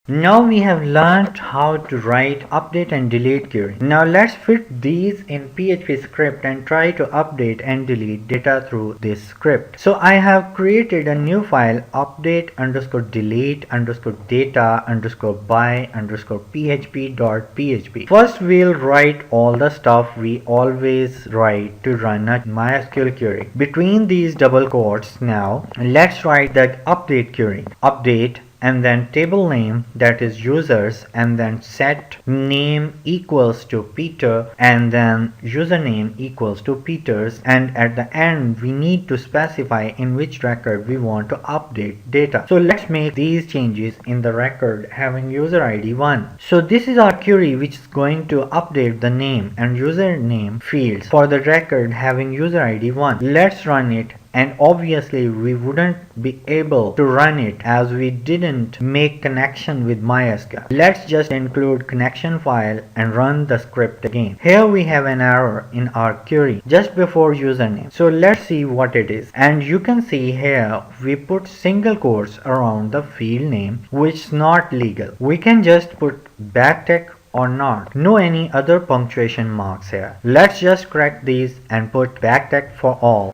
Now we have learned how to write, update and delete query. Now let's fit these in PHP script and try to update and delete data through this script. So I have created a new file update underscore delete underscore data underscore by underscore php.php. First we'll write all the stuff we always write to run a MySQL query. Between these double quotes now let's write that update query. Update and then table name, that is users, and then set name equals to Peter and then username equals to Peter's, and at the end we need to specify in which record we want to update data. So let's make these changes in the record having user ID 1. So this is our query which is going to update the name and username fields for the record having user ID 1. Let's run it. And obviously we wouldn't be able to run it as we didn't make connection with MySQL. Let's just include connection file and run the script again. Here we have an error in our query just before username. So let's see what it is. And you can see here we put single quotes around the field name, which is not legal. We can just put backtick or not. No any other punctuation marks here. Let's just correct these and put backtick for all.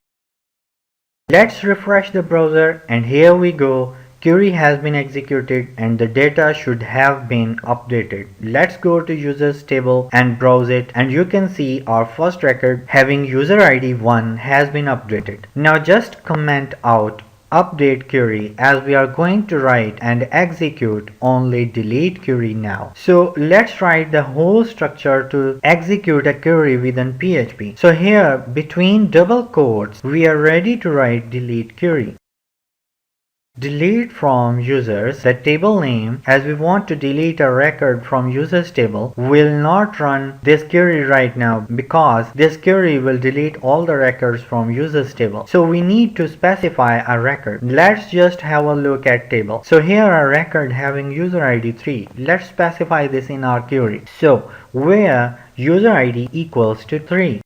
Let's refresh the browser and here we go. Query has been executed and the data should have been updated. Let's go to users table and browse it, and you can see our first record having user ID 1 has been updated. Now just comment out update query as we are going to write and execute only delete query now. So let's write the whole structure to execute a query within PHP. So here between double quotes we are ready to write delete query. Delete from users, the table name, as we want to delete a record from users table, will not run this query right now because this query will delete all the records from users table. So we need to specify a record. Let's just have a look at table. So here a record having user ID 3. Let's specify this in our query. So where user ID equals to 3.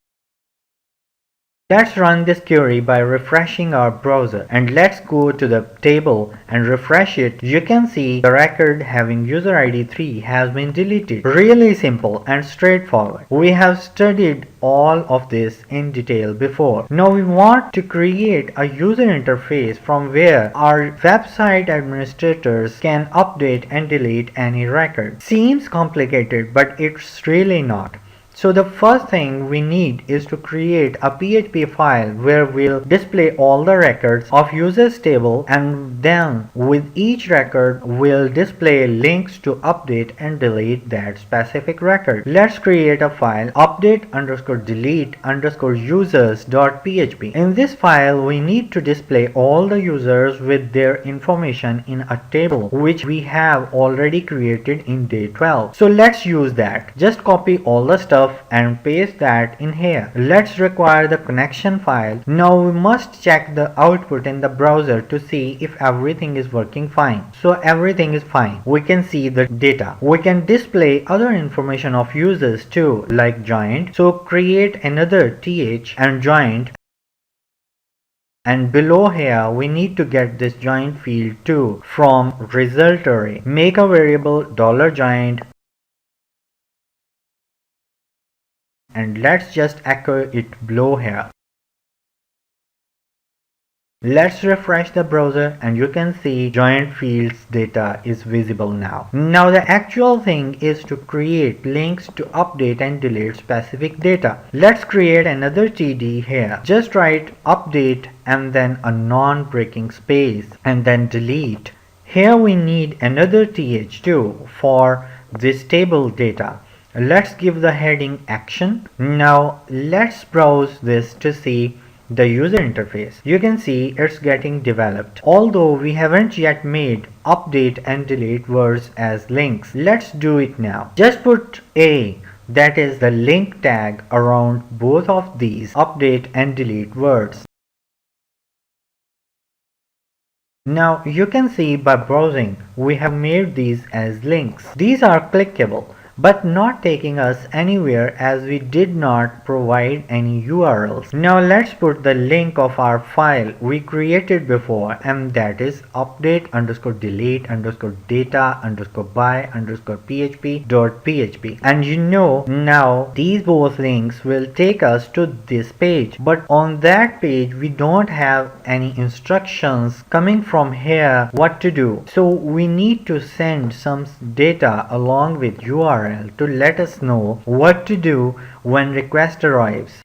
Let's run this query by refreshing our browser, and let's go to the table and refresh it. You can see the record having user ID 3 has been deleted. Really simple and straightforward. We have studied all of this in detail before. Now we want to create a user interface from where our website administrators can update and delete any record. Seems complicated, but it's really not. So the first thing we need is to create a PHP file where we'll display all the records of users table, and then with each record we'll display links to update and delete that specific record. Let's create a file update underscore delete underscore users.php. In this file we need to display all the users with their information in a table which we have already created in day 12. So let's use that. Just copy all the stuff and paste that in here. Let's require the connection file. Now we must check the output in the browser to see if everything is working fine. So everything is fine. We can see the data. We can display other information of users too, like joined. So create another th and joined. And below here we need to get this joined field too from result array. Make a variable $joined and let's just echo it below here. Let's refresh the browser and you can see joined fields data is visible now. Now the actual thing is to create links to update and delete specific data. Let's create another TD here. Just write update and then a non-breaking space and then delete. Here we need another th2 for this table data. Let's give the heading action. Now let's browse this to see the user interface. You can see it's getting developed. Although we haven't yet made update and delete words as links. Let's do it now. Just put a, that is the link tag, around both of these update and delete words. Now you can see by browsing we have made these as links. These are clickable. but not taking us anywhere as we did not provide any URLs. Now let's put the link of our file we created before, and that is update underscore delete underscore data underscore by underscore php.php. And you know, now these both links will take us to this page, but on that page we don't have any instructions coming from here what to do. So we need to send some data along with URL to let us know what to do when request arrives.